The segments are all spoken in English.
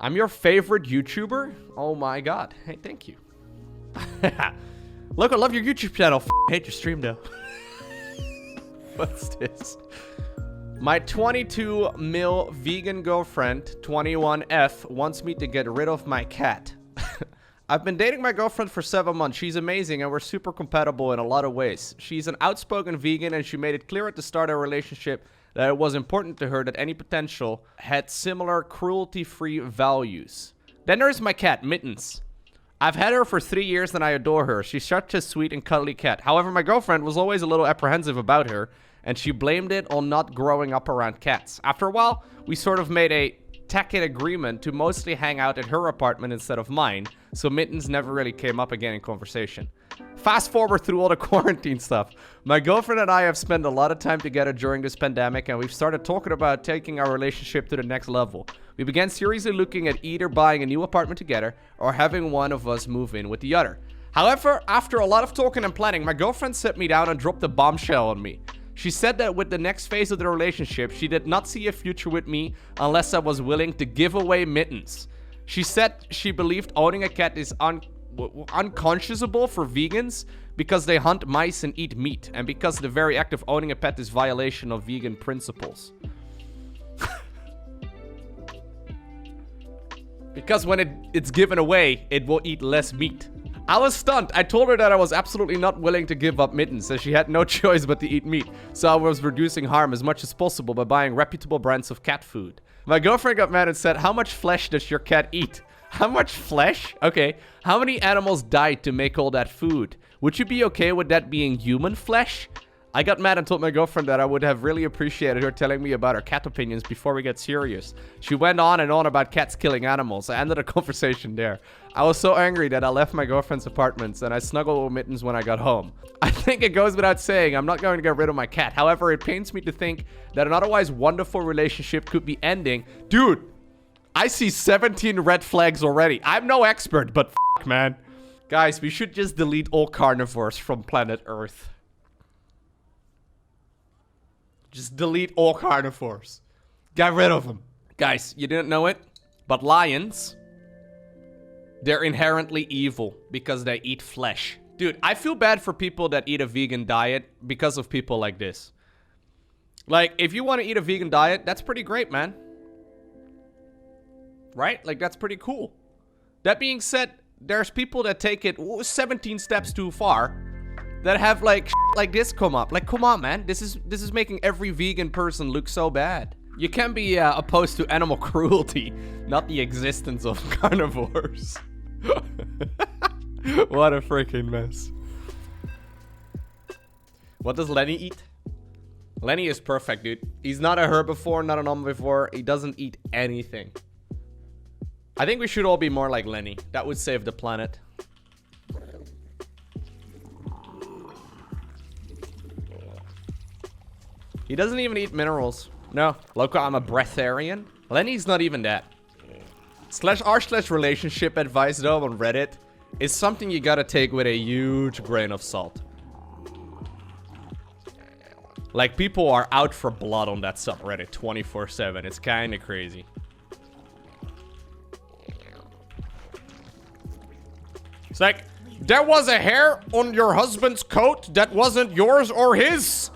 I'm your favorite YouTuber? Oh my god. Hey, thank you. Look, I love your YouTube channel. Hate your stream though. What's this? My 22 mil vegan girlfriend, 21F, wants me to get rid of my cat. I've been dating my girlfriend for 7 months. She's amazing and we're super compatible in a lot of ways. She's an outspoken vegan and she made it clear at the start of our relationship that it was important to her that any potential had similar cruelty-free values. Then there's my cat, Mittens. I've had her for 3 years and I adore her. She's such a sweet and cuddly cat. However, my girlfriend was always a little apprehensive about her and she blamed it on not growing up around cats. After a while, we sort of made a tacit agreement to mostly hang out at her apartment instead of mine, so Mittens never really came up again in conversation. Fast forward through all the quarantine stuff. My girlfriend and I have spent a lot of time together during this pandemic and we've started talking about taking our relationship to the next level. We began seriously looking at either buying a new apartment together or having one of us move in with the other. However, after a lot of talking and planning, my girlfriend set me down and dropped a bombshell on me. She said that with the next phase of the relationship, she did not see a future with me unless I was willing to give away Mittens. She said she believed owning a cat is unconscionable for vegans because they hunt mice and eat meat, and because the very act of owning a pet is violation of vegan principles. Because when it's given away, it will eat less meat. I was stunned. I told her that I was absolutely not willing to give up Mittens, as she had no choice but to eat meat. So I was reducing harm as much as possible by buying reputable brands of cat food. My girlfriend got mad and said, "How much flesh does your cat eat?" How much flesh? Okay. How many animals died to make all that food? Would you be okay with that being human flesh? I got mad and told my girlfriend that I would have really appreciated her telling me about her cat opinions before we get serious. She went on and on about cats killing animals. I ended the conversation there. I was so angry that I left my girlfriend's apartment and I snuggled with Mittens when I got home. I think it goes without saying I'm not going to get rid of my cat. However, it pains me to think that an otherwise wonderful relationship could be ending. Dude, I see 17 red flags already. I'm no expert, but f***, man. Guys, we should just delete all carnivores from planet Earth. Just delete all carnivores. Get rid of them. Guys, you didn't know it, but lions, they're inherently evil because they eat flesh. Dude, I feel bad for people that eat a vegan diet because of people like this. Like, if you want to eat a vegan diet, that's pretty great, man. Right? Like, that's pretty cool. That being said, there's people that take it 17 steps too far that have like like this come up. Like, come on, man. This is making every vegan person look so bad. You can be opposed to animal cruelty, not the existence of carnivores. What a freaking mess. What does Lenny eat? Lenny is perfect, dude. He's not a herbivore, not an omnivore. He doesn't eat anything. I think we should all be more like Lenny. That would save the planet. He doesn't even eat minerals. No. Loco, I'm a breatharian. Lenny's not even that. /r/relationship advice though on Reddit is something you gotta take with a huge grain of salt. Like, people are out for blood on that subreddit 24/7. It's kinda crazy. It's like, there was a hair on your husband's coat that wasn't yours or his.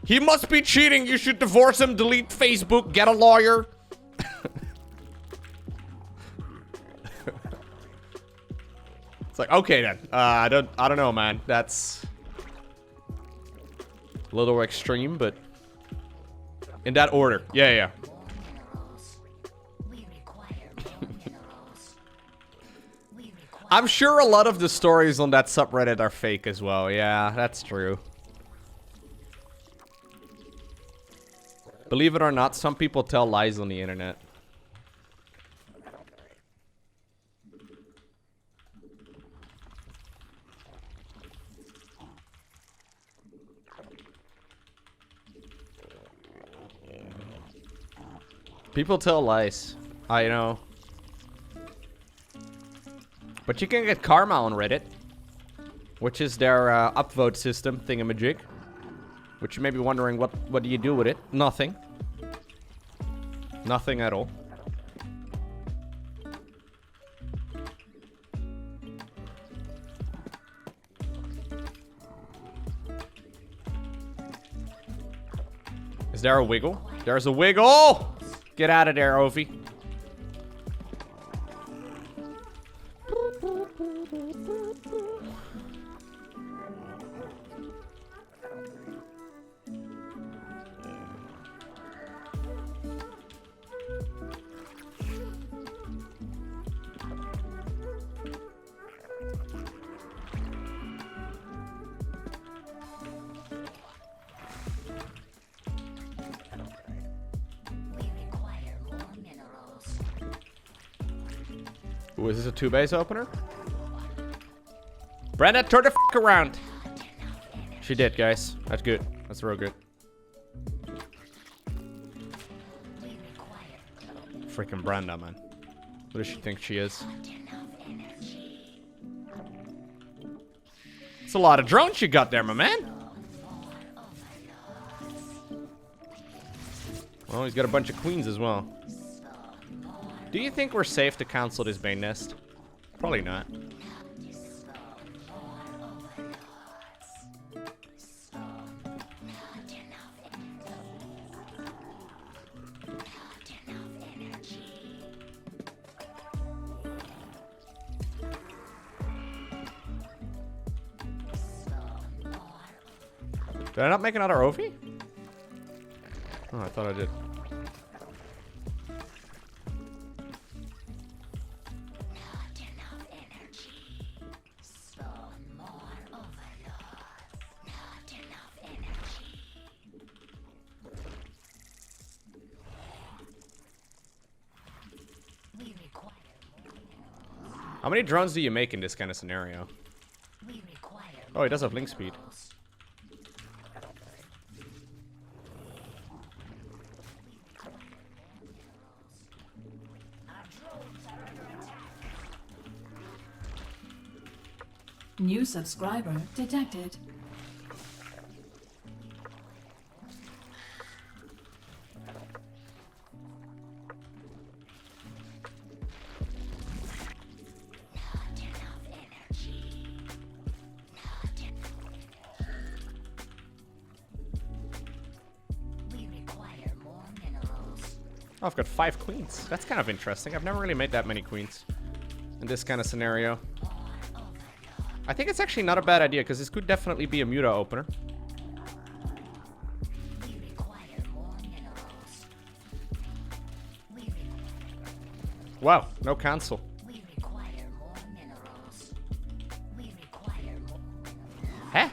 He must be cheating. You should divorce him, delete Facebook, get a lawyer. It's like, okay then. I don't know, man. That's a little extreme, but in that order. Yeah. I'm sure a lot of the stories on that subreddit are fake as well. Yeah, that's true. Believe it or not, some people tell lies on the internet. People tell lies. I know. But you can get karma on Reddit, which is their upvote system thingamajig. Which you may be wondering, what do you do with it? Nothing. Nothing at all. Is there a wiggle? There's a wiggle! Get out of there, Ovi. Ooh, is this a 2-base opener? Brenda, turn the f around. She did, guys. That's good. That's real good. Freaking Brenda, man. What does she think she is? It's a lot of drones you got there, my man. Well, he's got a bunch of queens as well. Do you think we're safe to cancel this Bane Nest? Probably not. Did I not make another Ovi? Oh, I thought I did. How many drones do you make in this kind of scenario? Oh, he does have link speed. New subscriber detected. Oh, I've got 5 queens. That's kind of interesting. I've never really made that many queens in this kind of scenario. I think it's actually not a bad idea, because this could definitely be a Muta opener. Wow, no cancel. Huh?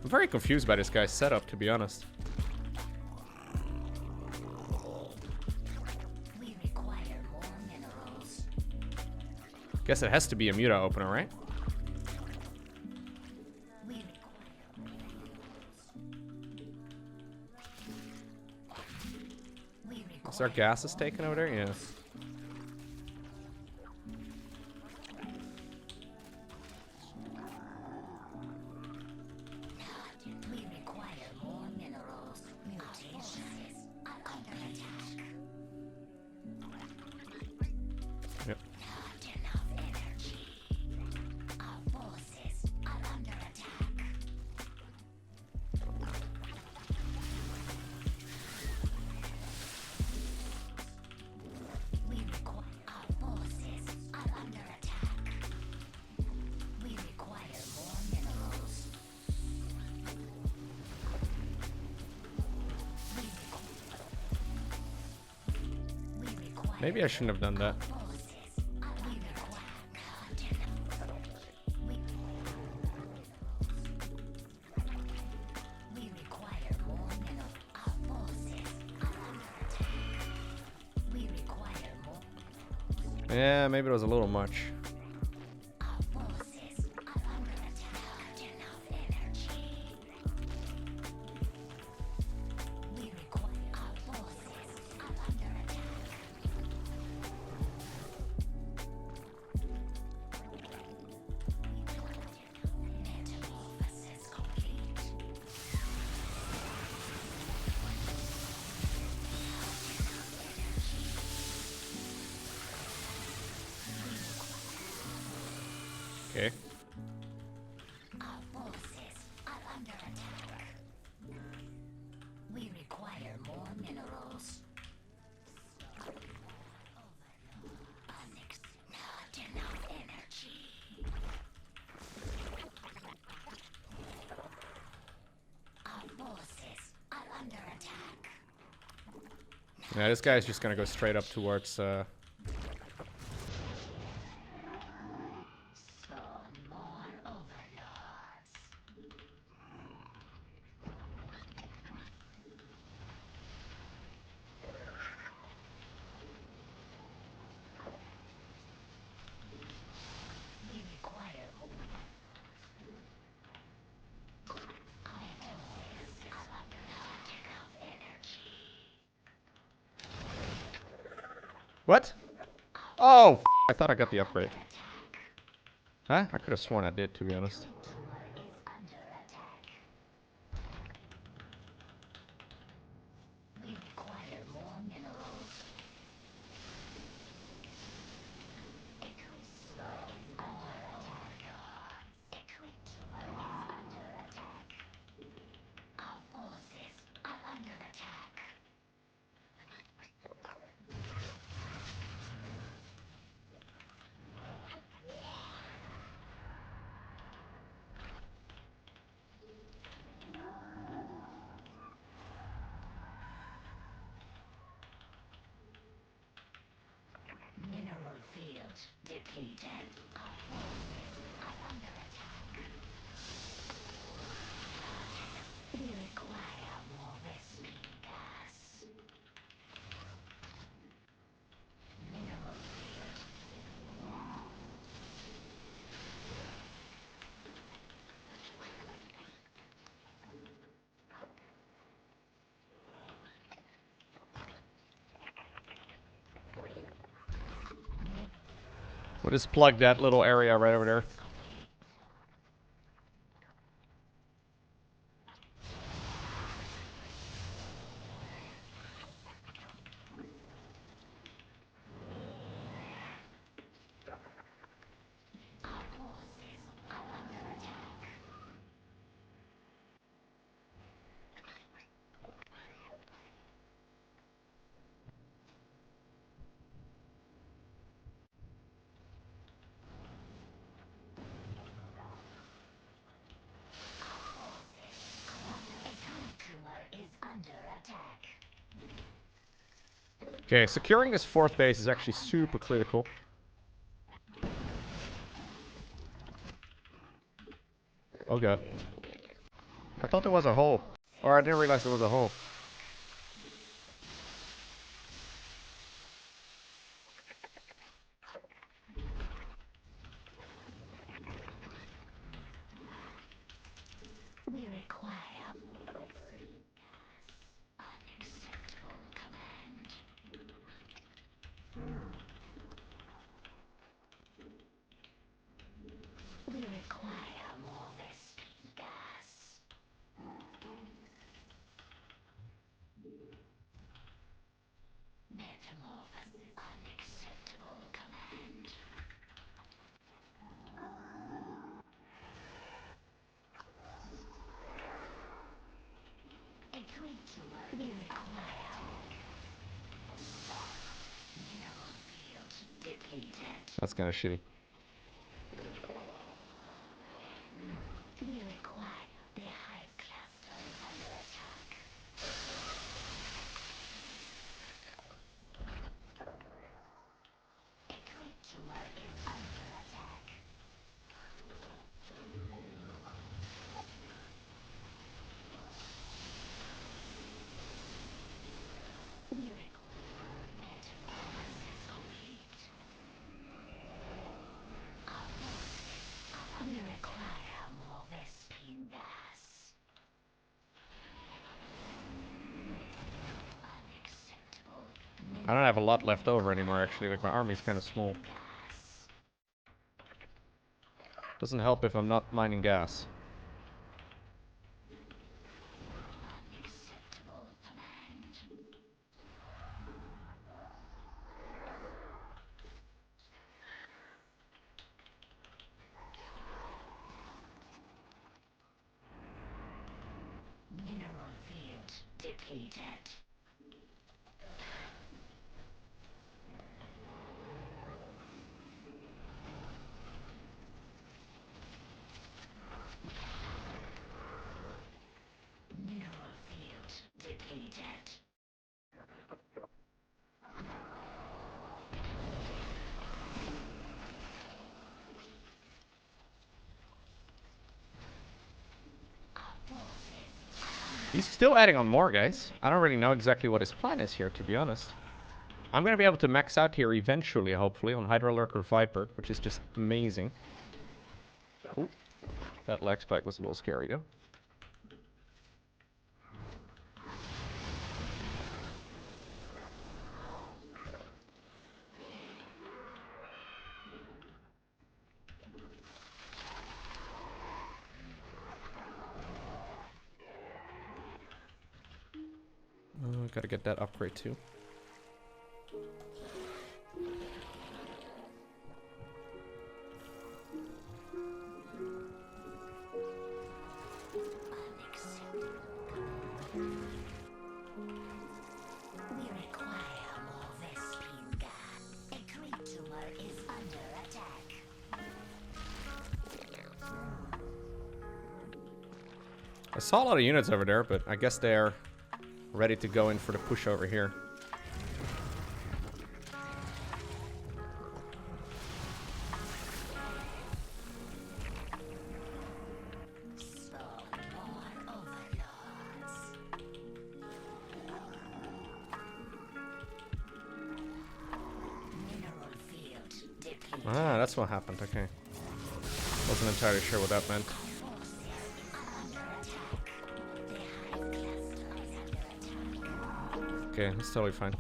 I'm very confused by this guy's setup, to be honest. Guess it has to be a Muta opener, right? Is our gases taken over there? Yeah. Yep. Maybe I shouldn't have done that. Yeah, maybe it was a little much. Okay. Our forces are under attack. We require Yeah, this guy is just gonna go straight up towards. What? Oh, I thought I got the upgrade. Huh? I could have sworn I did, to be honest. We'll just plug that little area right over there. Okay, securing this fourth base is actually super critical. Oh god. I thought there was a hole. Or I didn't realize there was a hole. That's kind of shitty. I don't have a lot left over anymore, actually. Like, my army's kind of small. Doesn't help if I'm not mining gas. He's still adding on more, guys. I don't really know exactly what his plan is here, to be honest. I'm gonna be able to max out here eventually, hopefully, on Hydralisk or Viper, which is just amazing. Ooh, that lag spike was a little scary, though. Gotta get that upgrade too. I saw a lot of units over there, but I guess they're ready to go in for the push over here. Ah, that's what happened, okay. Wasn't entirely sure what that meant. Okay, that's totally fine.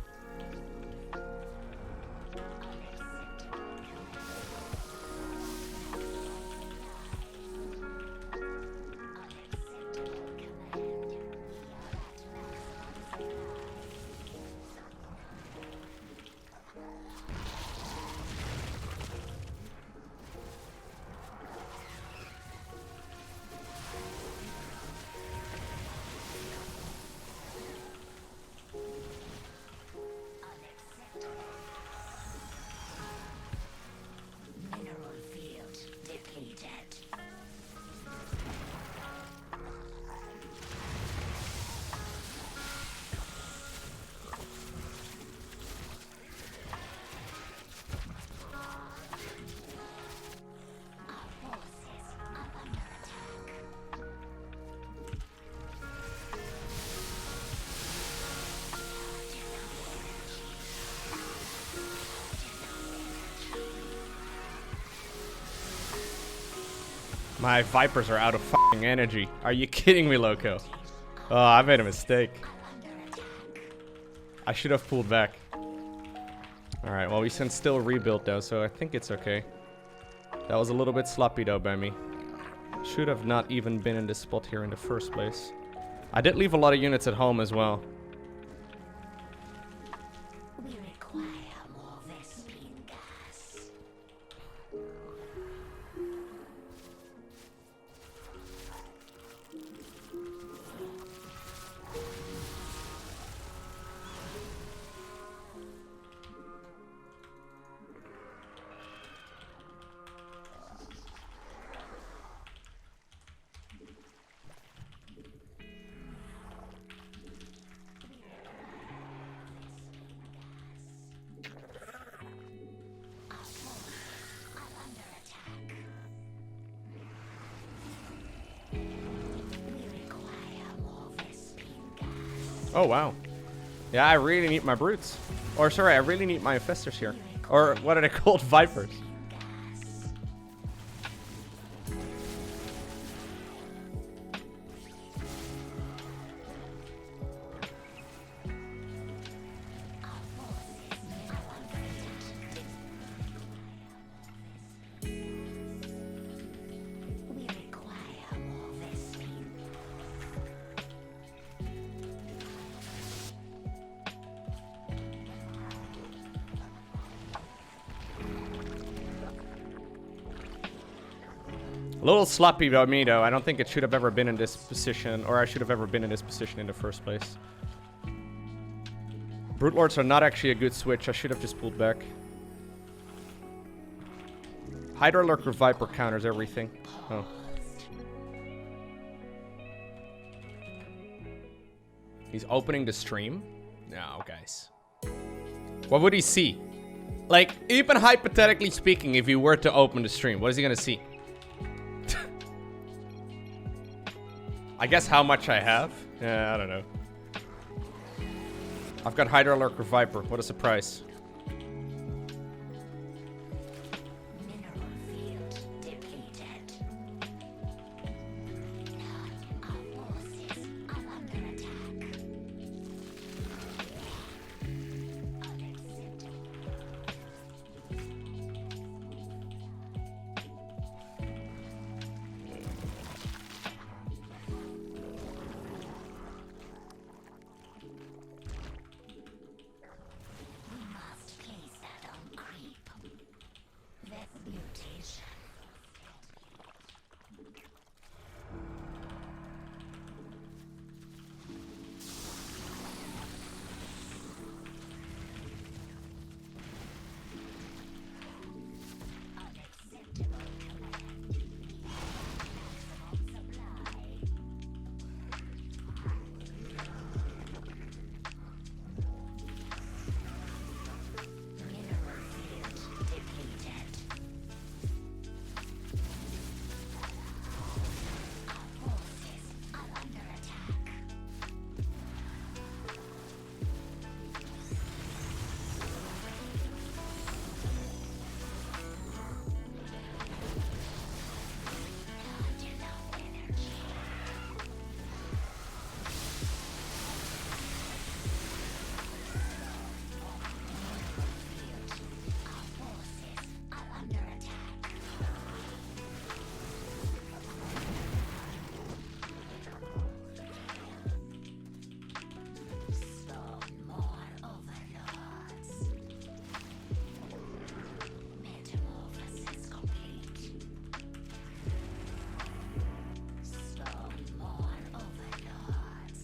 My Vipers are out of fucking energy. Are you kidding me, Lowko? Oh, I made a mistake. I should have pulled back. Alright, well, we can still rebuild though, so I think it's okay. That was a little bit sloppy though by me. Should have not even been in this spot here in the first place. I did leave a lot of units at home as well. Oh, wow. Yeah, I really need my brutes. Or, sorry, I really need my infestors here. Or, what are they called? Vipers. A little sloppy by me, though. I don't think it should have ever been in this position, or I should have ever been in this position in the first place. Brute Lords are not actually a good switch. I should have just pulled back. Hydralisk or Viper counters everything. Oh. He's opening the stream? No, guys. What would he see? Like, even hypothetically speaking, if he were to open the stream, what is he gonna see? I guess how much I have? Yeah, I don't know. I've got Hydralisk or Viper. What a surprise. Mineral field depleted. Our forces are under attack. Unacceptable. We must place that on creep. That's mutation. Unacceptable command. Maximum supply. Mineral field depleted. Our forces are under attack. Not enough energy. Our forces are under attack. Spawn more overlords. Metamorphosis complete. Spawn more overlords.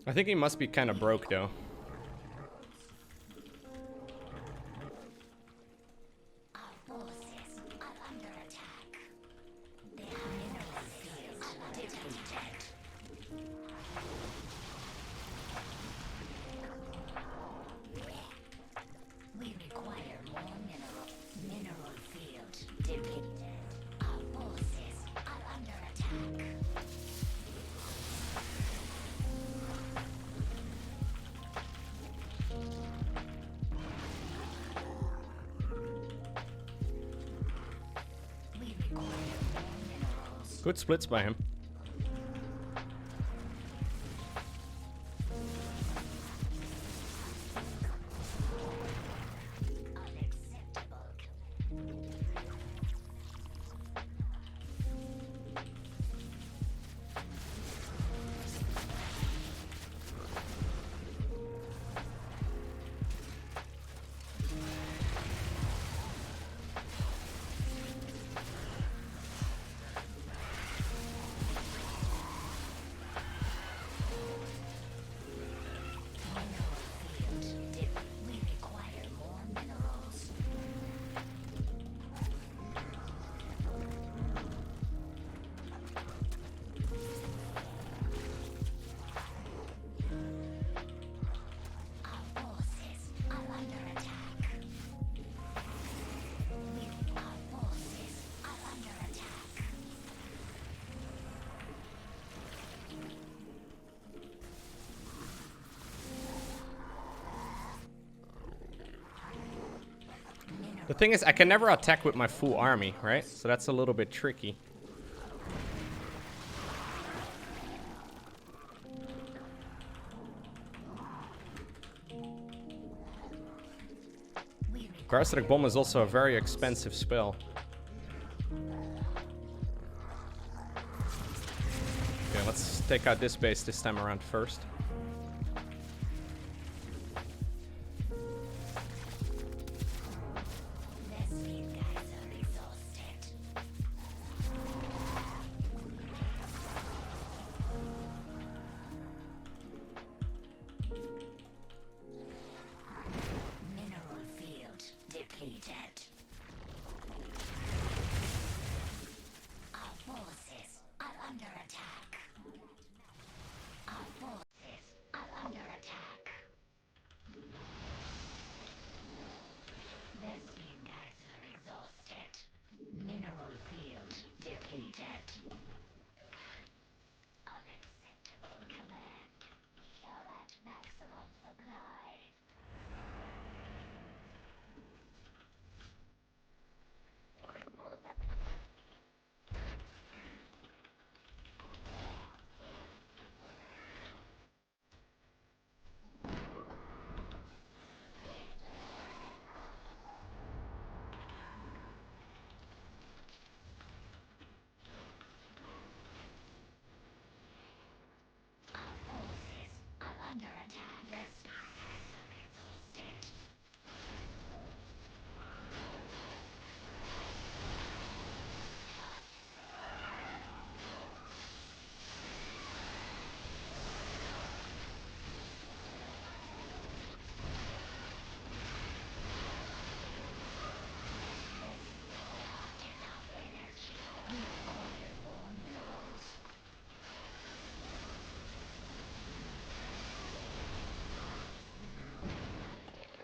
I think he must be kind of broke though. Our forces are under attack. Their mineral fields are depleted. We require more mineral. Mineral field depleted. Our forces are under attack. We require more minerals. Good splits by him. Unacceptable. Mineral field dip. We require more minerals. Our forces are under attack. Our forces are under attack. The thing is, I can never attack with my full army, right? So that's a little bit tricky. We Parasitic Bomb is also a very expensive spell. Okay, let's take out this base this time around first. Lesbian guys are exhausted. Mineral field depleted.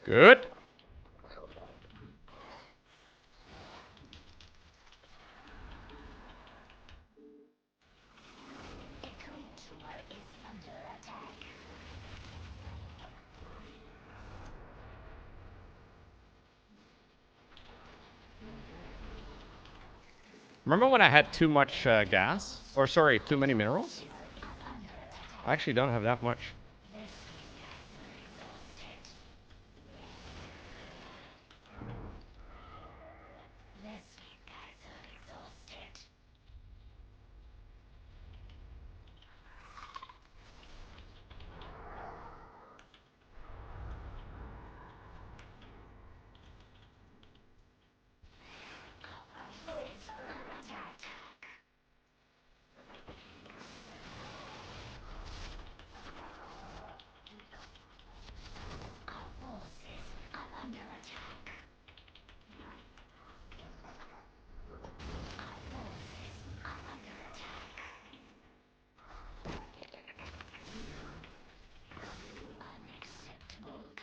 Good. Remember when I had too much gas? Or sorry, too many minerals? I actually don't have that much.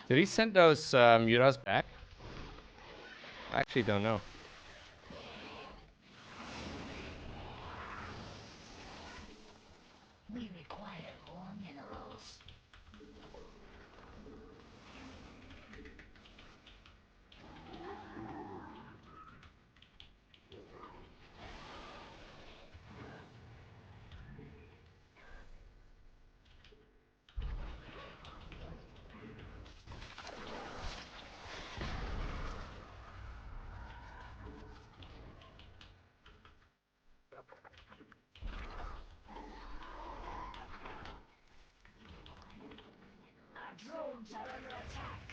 Did he send those mutas back? I actually don't know. We require more minerals. Our drones are under attack.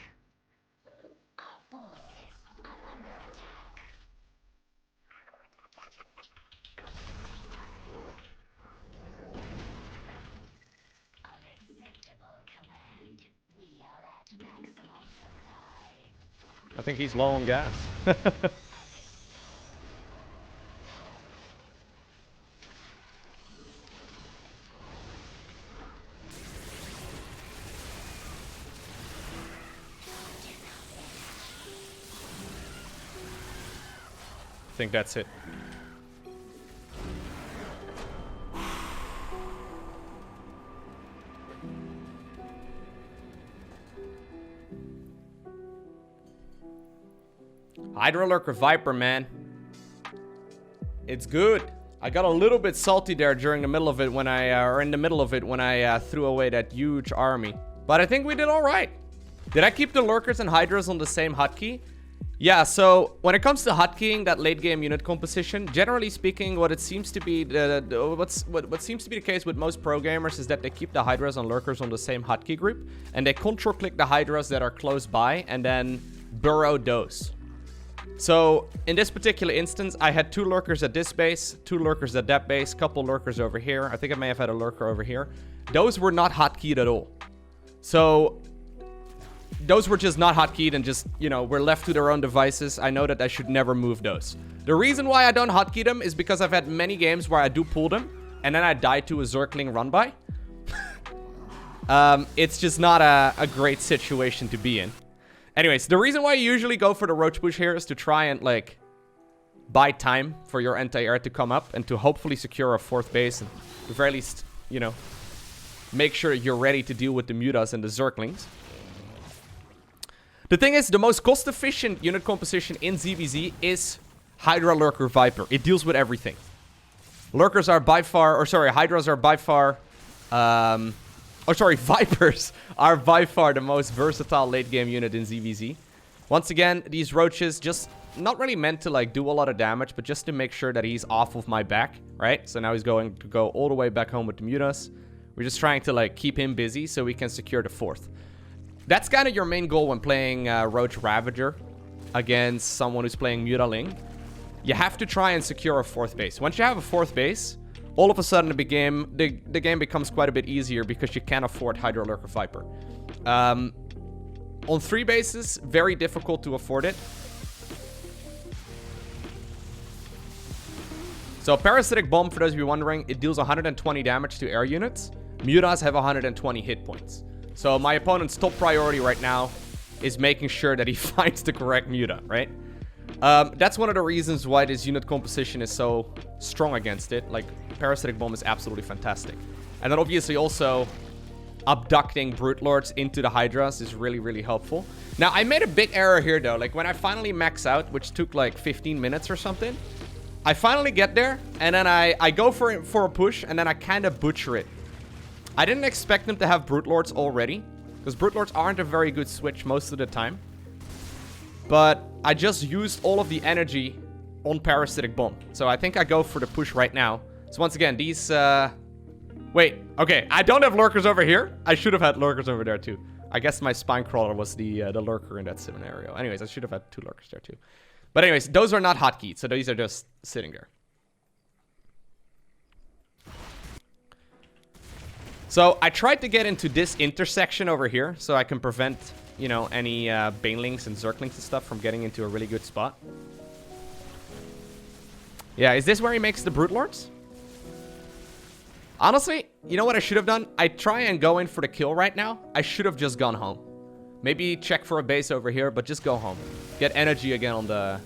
Our forces are under attack. Unacceptable command. We are at maximum supply. I think he's low on gas. I think that's it. Hydralisks Viper, man. It's good. I got a little bit salty there during the middle of it when in the middle of it when I threw away that huge army. But I think we did all right. Did I keep the Lurkers and Hydras on the same hotkey? Yeah, so when it comes to hotkeying that late game unit composition, generally speaking, what it seems to be what seems to be the case with most pro gamers is that they keep the Hydras and Lurkers on the same hotkey group, and they control click the Hydras that are close by and then burrow those. So in this particular instance, I had 2 Lurkers at this base, 2 Lurkers at that base, couple Lurkers over here. I think I may have had a Lurker over here. Those were not hotkeyed at all. So those were just not hotkeyed and just, you know, were left to their own devices. I know that I should never move those. The reason why I don't hotkey them is because I've had many games where I do pull them and then I die to a Zergling run by. It's just not a great situation to be in. Anyways, the reason why you usually go for the Roach push here is to try and, like, buy time for your anti-air to come up and to hopefully secure a 4th base and at the very least, you know, make sure you're ready to deal with the mutas and the Zerglings. The thing is, the most cost-efficient unit composition in ZVZ is Hydra, Lurker, Viper. It deals with everything. Lurkers are by far, or sorry, Hydras are by far, Vipers are by far the most versatile late-game unit in ZVZ. Once again, these Roaches just not really meant to, like, do a lot of damage, but just to make sure that he's off of my back, right? So now he's going to go all the way back home with the mutas. We're just trying to, like, keep him busy so we can secure the 4th. That's kind of your main goal when playing Roach Ravager against someone who's playing Mutaling. You have to try and secure a 4th base. Once you have a 4th base, all of a sudden the game becomes quite a bit easier because you can't afford Hydra, Lurker, Viper. On 3 bases, very difficult to afford it. So Parasitic Bomb, for those of you wondering, it deals 120 damage to air units. Mutas have 120 hit points. So my opponent's top priority right now is making sure that he finds the correct muta, right? That's one of the reasons why this unit composition is so strong against it. Like, Parasitic Bomb is absolutely fantastic. And then obviously also abducting Brute Lords into the Hydras is really, really helpful. Now, I made a big error here, though. Like, when I finally max out, which took like 15 minutes or something, I finally get there, and then I go for a push, and then I kind of butcher it. I didn't expect them to have Brute Lords already, because Brute Lords aren't a very good switch most of the time. But I just used all of the energy on Parasitic Bomb. So I think I go for the push right now. So once again, these... Wait, okay, I don't have Lurkers over here. I should have had Lurkers over there too. I guess my Spinecrawler was the Lurker in that scenario. Anyways, I should have had 2 Lurkers there too. But anyways, those are not hotkeys, so these are just sitting there. So I tried to get into this intersection over here so I can prevent, you know, any Banelings and Zerglings and stuff from getting into a really good spot. Yeah, is this where he makes the Brute Lords? Honestly, you know what I should have done? I try and go in for the kill right now. I should have just gone home. Maybe check for a base over here, but just go home. Get energy again on the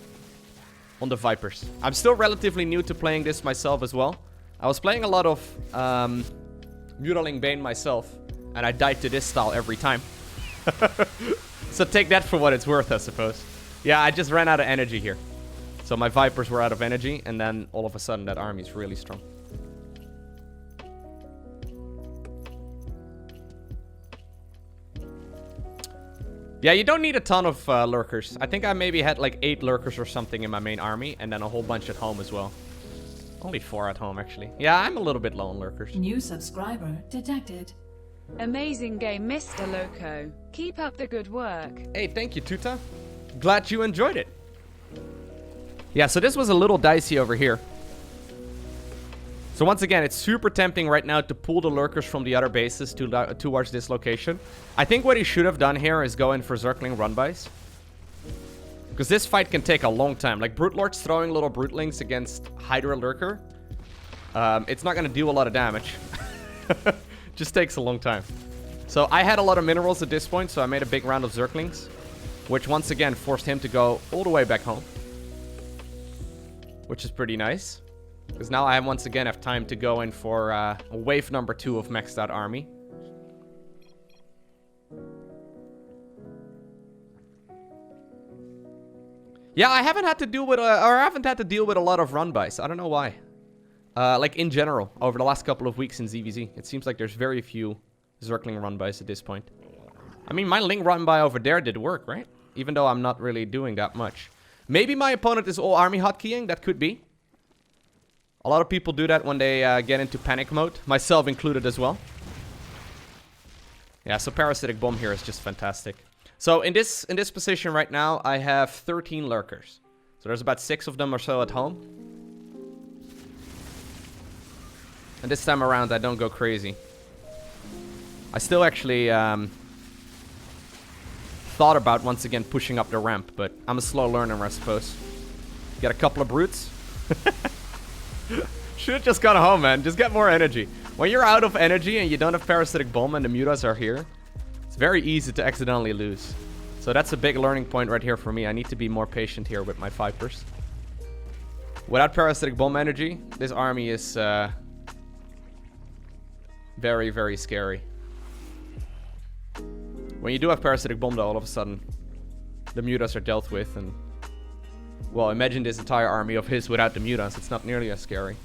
Vipers. I'm still relatively new to playing this myself as well. I was playing a lot of Mutaling Bane myself, and I died to this style every time. So take that for what it's worth, I suppose. Yeah, I just ran out of energy here. So my Vipers were out of energy, and then all of a sudden that army is really strong. Yeah, you don't need a ton of Lurkers. I think I maybe had like 8 Lurkers or something in my main army, and then a whole bunch at home as well. Only 4 at home, actually. Yeah, I'm a little bit low on Lurkers. New subscriber detected. Amazing game, Mr. Loco. Keep up the good work. Hey, thank you, Tuta. Glad you enjoyed it. Yeah, so this was a little dicey over here. So once again, it's super tempting right now to pull the Lurkers from the other bases towards this location. I think what he should have done here is go in for Zergling run-bys. Because this fight can take a long time. Like, Brute Lords throwing little Brutelings against Hydra Lurker. It's not going to do a lot of damage. Just takes a long time. So I had a lot of minerals at this point, so I made a big round of Zerglings. Which once again forced him to go all the way back home. Which is pretty nice. Because now I once again have time to go in for wave number 2 of maxed out army. Yeah, I haven't had to deal with a lot of run-bys. I don't know why. Like in general, over the last couple of weeks in ZVZ, it seems like there's very few Zergling run-bys at this point. I mean, my Ling run-by over there did work, right? Even though I'm not really doing that much. Maybe my opponent is all army hotkeying. That could be. A lot of people do that when they get into panic mode, myself included as well. Yeah, so Parasitic Bomb here is just fantastic. So in this position right now, I have 13 Lurkers. So there's about 6 of them or so at home. And this time around, I don't go crazy. I still actually thought about once again pushing up the ramp, but I'm a slow learner, I suppose. Get a couple of brutes. Should have just gone home, man. Just get more energy. When you're out of energy and you don't have Parasitic Bomb and the mutas are here, it's very easy to accidentally lose. So that's a big learning point right here for me. I need to be more patient here with my Vipers. Without Parasitic Bomb energy, this army is very, very scary. When you do have Parasitic Bomb, though, all of a sudden, the mutas are dealt with, and... well, imagine this entire army of his without the mutas. It's not nearly as scary.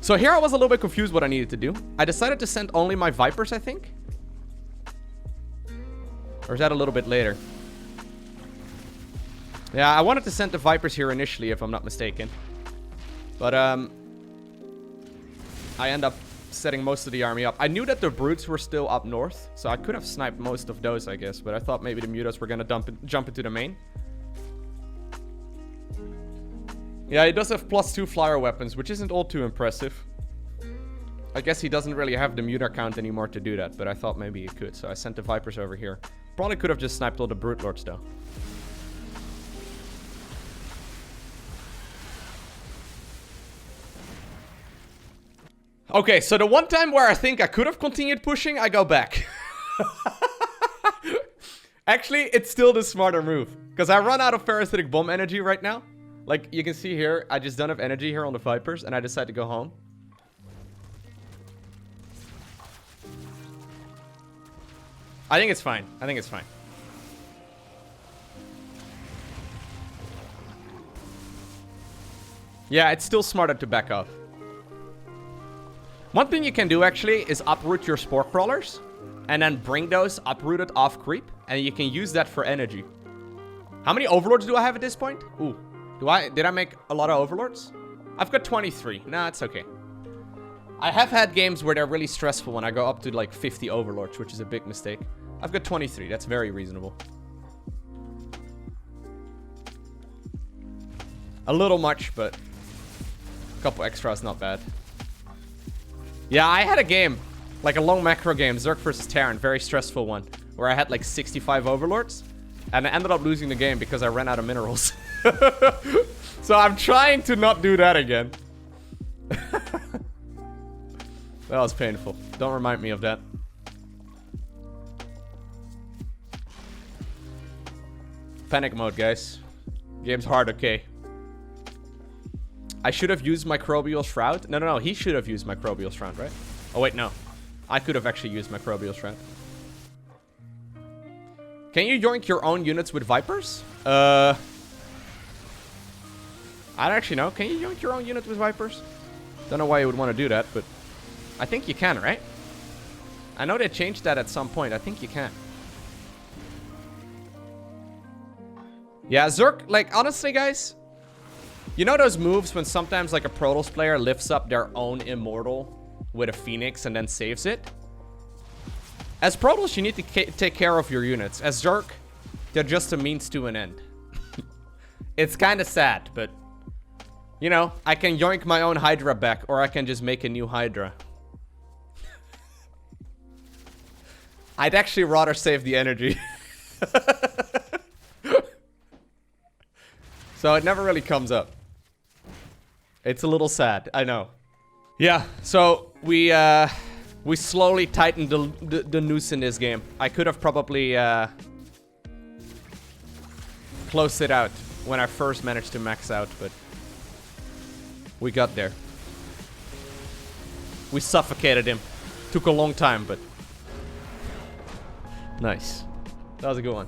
So here I was a little bit confused what I needed to do. I decided to send only my Vipers, I think. Or is that a little bit later? Yeah, I wanted to send the Vipers here initially, if I'm not mistaken. But, I end up setting most of the army up. I knew that the Brutes were still up north, so I could have sniped most of those, I guess. But I thought maybe the mutas were going to jump into the main. Yeah, he does have +2 flyer weapons, which isn't all too impressive. I guess he doesn't really have the muta count anymore to do that, but I thought maybe he could, so I sent the Vipers over here. Probably could have just sniped all the Brute Lords, though. Okay, so the one time where I think I could have continued pushing, I go back. Actually, it's still the smarter move. Because I run out of parasitic bomb energy right now. Like, you can see here, I just don't have energy here on the Vipers, and I decide to go home. I think it's fine. I think it's fine. Yeah, it's still smarter to back off. One thing you can do, actually, is uproot your spore crawlers. And then bring those uprooted off creep. And you can use that for energy. How many overlords do I have at this point? Ooh. Did I make a lot of overlords? I've got 23. Nah, it's okay. I have had games where they're really stressful when I go up to like 50 overlords, which is a big mistake. I've got 23. That's very reasonable. A little much, but a couple extras, not bad. Yeah, I had a game, like a long macro game, Zerg versus Terran, very stressful one, where I had like 65 overlords, and I ended up losing the game because I ran out of minerals. So I'm trying to not do that again. That was painful. Don't remind me of that. Panic mode, guys. Game's hard, okay. I should have used Microbial Shroud. No, he should have used Microbial Shroud, right? Oh, wait, no. I could have actually used Microbial Shroud. Can you yoink your own units with Vipers? I don't actually know. Can you yoink your own unit with Vipers? Don't know why you would want to do that, but I think you can, right? I know they changed that at some point. I think you can. Yeah, Zerg, like, honestly, guys, you know those moves when sometimes, like, a Protoss player lifts up their own Immortal with a Phoenix and then saves it? As Protoss, you need to take care of your units. As Zerg, they're just a means to an end. It's kind of sad, but, you know, I can yoink my own Hydra back, or I can just make a new Hydra. I'd actually rather save the energy. So it never really comes up. It's a little sad, I know. Yeah, so we slowly tightened the noose in this game. I could have probably closed it out when I first managed to max out, but we got there. We suffocated him. Took a long time, but nice. That was a good one.